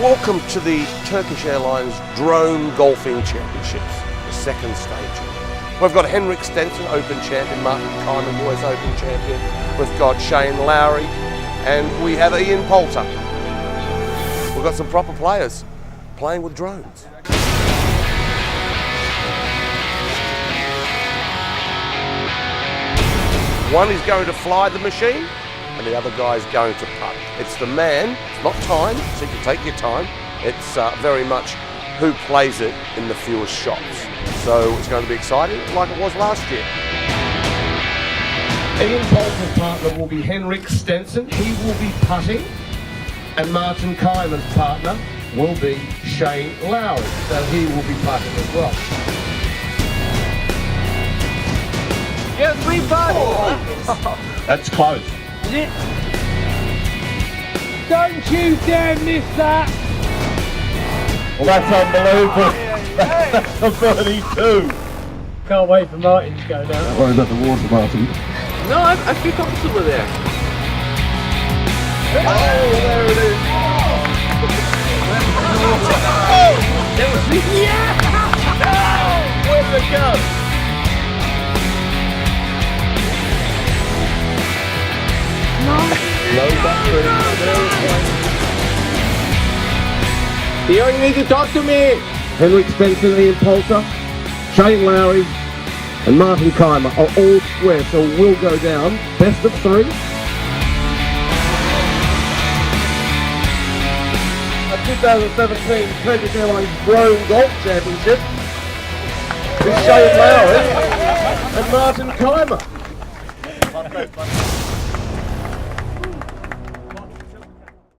Welcome to the Turkish Airlines Drone Golfing Championships, the second stage. We've got Henrik Stenson, Open Champion, Martin Kaymer, US Open Champion. We've got Lowry, and we have Ian Poulter. We've got some proper players playing with drones. One is going to fly the machine, and the other guy is going to putt. It's the man, it's not time, so you can take your time. It's very much who plays it in the fewest shots. So it's going to be exciting, like it was last year. Ian Poulter's partner will be Henrik Stenson. He will be putting, and Martin Kaymer's partner will be Lowry. So he will be putting as well. Get 3 putts! Oh. That's close. Is it? Don't you dare miss that! Well, that's unbelievable. That's a 32. Can't wait for Martin to go down. Worried about the water, Martin. No, I feel comfortable there. Oh, there it is. That was me. Yeah! Where'd it go? Low battery. Theo, you need to talk to me. Henrik Stenson, Ian Poulter, Lowry and Martin Kaymer are all square, so we'll go down. Best of 3. A 2017 Turkish Airlines Drone Golf Championship with Lowry and Martin Kaymer.